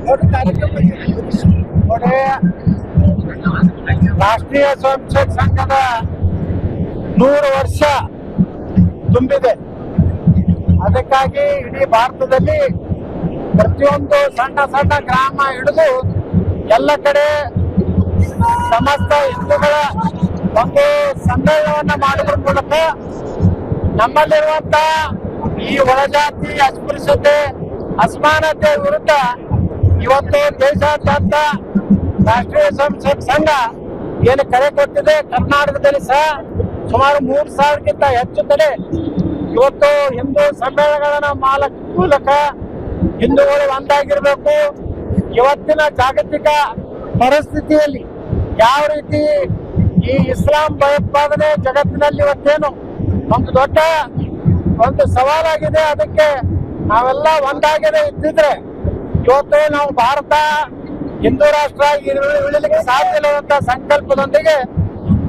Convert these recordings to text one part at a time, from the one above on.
ನೋಡಿ ರಾಷ್ಟ್ರೀಯ ಸ್ವಯಂ ಸೇವಕ ಸಂಘದ 100 ವರ್ಷ ತುಂಬಿದೆ. ಅದಕ್ಕಾಗಿ ಇಡೀ ಭಾರತದಲ್ಲಿ ಪ್ರತಿಯೊಂದು ಸಣ್ಣ ಸಣ್ಣ ಗ್ರಾಮ ಹಿಡಿದು ಎಲ್ಲ ಕಡೆ ಸಮಸ್ತ ಹಿಂದೂಗಳ ಒಂದು ಸಮ್ಮೇಳನವನ್ನ ಮಾಡುವುದರ ಮೂಲಕ ನಮ್ಮಲ್ಲಿರುವಂತ ಈ ಒಳಜಾತಿ ಅಸ್ಪೃಶ್ಯತೆ ಅಸಮಾನತೆ ವಿರುದ್ಧ ಇವತ್ತು ದೇಶಾದ್ಯಂತ ರಾಷ್ಟ್ರೀಯ ಸ್ವಯಂ ಸೇವಕ ಸಂಘ ಏನು ಕರೆ ಕೊಟ್ಟಿದೆ. ಕರ್ನಾಟಕದಲ್ಲಿ ಸಹ ಸುಮಾರು 3,000ಕ್ಕಿಂತ ಹೆಚ್ಚು ಕಡೆ ಇವತ್ತು ಹಿಂದೂ ಸಮ್ಮೇಳನಗಳನ್ನ ಮೂಲಕ ಹಿಂದೂಗಳು ಒಂದಾಗಿರ್ಬೇಕು. ಇವತ್ತಿನ ಜಾಗತಿಕ ಪರಿಸ್ಥಿತಿಯಲ್ಲಿ ಯಾವ ರೀತಿ ಈ ಇಸ್ಲಾಂ ಭಯೋತ್ಪಾದನೆ ಜಗತ್ತಿನಲ್ಲಿ ಇವತ್ತೇನು ಒಂದು ದೊಡ್ಡ ಒಂದು ಸವಾಲಾಗಿದೆ, ಅದಕ್ಕೆ ನಾವೆಲ್ಲ ಒಂದಾಗದೆ ಇದ್ದಿದ್ರೆ ಇವತ್ತು ನಾವು ಭಾರತ ಹಿಂದೂ ರಾಷ್ಟ್ರ ಉಳಿಲಿಕ್ಕೆ ಸಾಧ್ಯ ಇಲ್ಲದಂತ ಸಂಕಲ್ಪದೊಂದಿಗೆ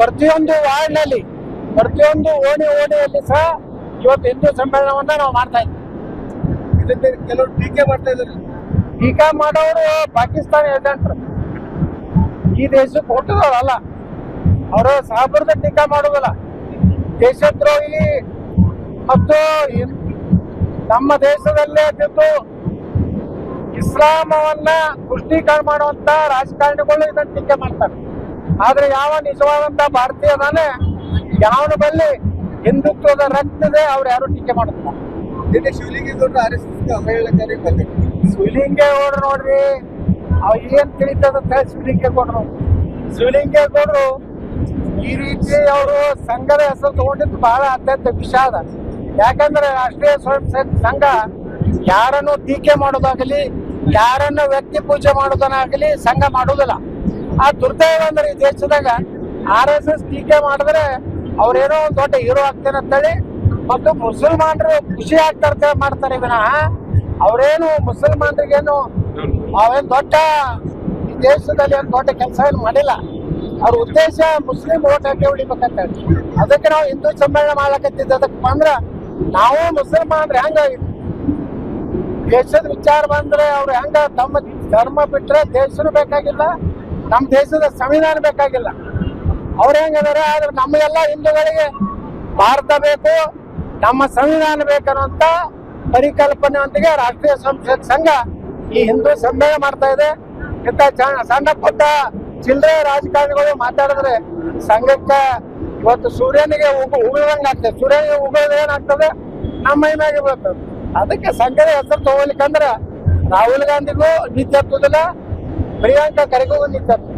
ಪ್ರತಿಯೊಂದು ವಾರ್ಡ್ನಲ್ಲಿ ಪ್ರತಿಯೊಂದು ಓಣಿಯಲ್ಲಿ ಸಹ ಇವತ್ತು ಹಿಂದೂ ಸಮ್ಮೇಳನವನ್ನ ನಾವು ಮಾಡ್ತಾ ಇದ್ದೀವಿ. ಕೆಲವರು ಟೀಕೆ ಮಾಡ್ತಾ ಇದ್ದಾರೆ. ಟೀಕೆ ಮಾಡೋರು ಪಾಕಿಸ್ತಾನ ಏಜೆಂಟ್ರು, ಈ ದೇಶಕ್ಕೆ ಹುಟ್ಟಿದವರಲ್ಲ. ಅವರು ಸಾಬರದ ಟೀಕಾ ಮಾಡೋದಿಲ್ಲ. ದೇಶದ್ರೋಹಿ ಮತ್ತು ನಮ್ಮ ದೇಶದಲ್ಲೇ ಇದ್ದು ಇಸ್ಲಾಮವನ್ನ ಪುಷ್ಟೀಕರಣ ಮಾಡುವಂತ ರಾಜಕಾರಣಿಗಳು ಇದನ್ನ ಟೀಕೆ ಮಾಡ್ತಾರೆ. ಆದ್ರೆ ಯಾವ ನಿಜವಾದಂತ ಭಾರತೀಯದಾನೆ ಯಾವನ ಬಲ್ಲಿ ಹಿಂದುತ್ವದ ರಕ್ತದೆ ಅವ್ರು ಯಾರು ಟೀಕೆ ಮಾಡುತ್ತಾರೆ. ಶಿವಲಿಂಗೇಗೌಡರು RSS ಅವಹೇಳನಕಾರಿ ಶಿವಲಿಂಗೇಗೌಡರು ನೋಡ್ರಿ, ಅವ್ ಏನ್ ತಿಳಿತದ ಶಿವಲಿಂಗೇಗೌಡರು ಈ ರೀತಿ ಅವರು ಸಂಘದ ಹೆಸರು ತಗೊಂಡಿದ್ದು ಬಹಳ ಅತ್ಯಂತ ವಿಷಾದ. ಯಾಕಂದ್ರೆ ರಾಷ್ಟ್ರೀಯ ಸ್ವಯಂ ಸೇವಕ ಸಂಘ ಯಾರನ್ನು ಟೀಕೆ ಮಾಡೋದಾಗಲಿ ಯಾರನ್ನು ವ್ಯಕ್ತಿ ಪೂಜೆ ಮಾಡೋದನ್ನಾಗಲಿ ಸಂಘ ಮಾಡುವುದಿಲ್ಲ. ಆ ದುರ್ದೈವ ಅಂದ್ರೆ ಈ ದೇಶದಾಗ RSS ಟೀಕೆ ಮಾಡಿದ್ರೆ ಅವ್ರೇನೋ ಒಂದು ದೊಡ್ಡ ಹೀರೋ ಆಗ್ತೇನೆ ಅಂತೇಳಿ ಮತ್ತು ಮುಸಲ್ಮಾನರು ಖುಷಿ ಆಗ್ತಾರೆ ಮಾಡ್ತಾರೆ ವಿನಃ ಅವ್ರೇನು ಮುಸಲ್ಮಾನರಿಗೇನು ಅವೇನು ದೊಡ್ಡ ಈ ದೇಶದಲ್ಲಿ ಏನು ದೊಡ್ಡ ಕೆಲಸ ಏನು ಮಾಡಿಲ್ಲ. ಅವ್ರ ಉದ್ದೇಶ ಮುಸ್ಲಿಂ ಓಟ್ ಹಾಕಿ ಉಳಿಬೇಕಂತ ಹೇಳಿ ಅದಕ್ಕೆ ನಾವು ಹಿಂದೂ ಸಮ್ಮೇಳನ ಮಾಡ್ಲಕತ್ತಿದ್ದ. ಅದಕ್ಕೆ ಬಂದ್ರ ನಾವು ಮುಸಲ್ಮಾನ್ರು ಹೆಂಗ ದೇಶದ ವಿಚಾರ ಬಂದ್ರೆ ಅವ್ರು ಹೆಂಗ ತಮ್ಮ ಧರ್ಮ ಬಿಟ್ರೆ ದೇಶನೂ ಬೇಕಾಗಿಲ್ಲ, ನಮ್ಮ ದೇಶದ ಸಂವಿಧಾನ ಬೇಕಾಗಿಲ್ಲ. ಅವ್ರು ಹೆಂಗದಾರೆ. ಆದ್ರೆ ನಮಗೆಲ್ಲ ಹಿಂದೂಗಳಿಗೆ ಭಾರತ ಬೇಕು, ನಮ್ಮ ಸಂವಿಧಾನ ಬೇಕನ್ನುವಂತ ಪರಿಕಲ್ಪನೆಯೊಂದಿಗೆ ರಾಷ್ಟ್ರೀಯ ಸ್ವಯಂ ಸೇವಕ ಸಂಘ ಈ ಹಿಂದೂ ಸಮ್ಮೇಳನ ಮಾಡ್ತಾ ಇದೆ. ಇಂಥ ಸಣ್ಣ ಪುಟ್ಟ ಚಿಲ್ಲರೆ ರಾಜಕಾರಣಿಗಳು ಮಾತಾಡಿದ್ರೆ ಸಂಘಕ್ಕೆ ಇವತ್ತು ಸೂರ್ಯನಿಗೆ ಉಗುಳದಂಗ ಆಗ್ತದೆ. ಸೂರ್ಯನಿಗೆ ಉಗುಳದ ಏನಾಗ್ತದೆ, ನಮ್ಮ ಮೈ ಮ್ಯಾಗೆ ಬೀಳ್ತದೆ. ಅದಕ್ಕೆ ಸಂಘದ ಹೆಸರು ತಗೊಳ್ಲಿಕ್ಕಂದ್ರೆ ರಾಹುಲ್ ಗಾಂಧಿಗೂ ನಿತ್ಯ ಹತ್ತುದಿಲ್ಲ, ಪ್ರಿಯಾಂಕಾ ಖರ್ಗೆಗೂ ನಿತ್ಯ ಹತ್ತುದಿಲ್ಲ.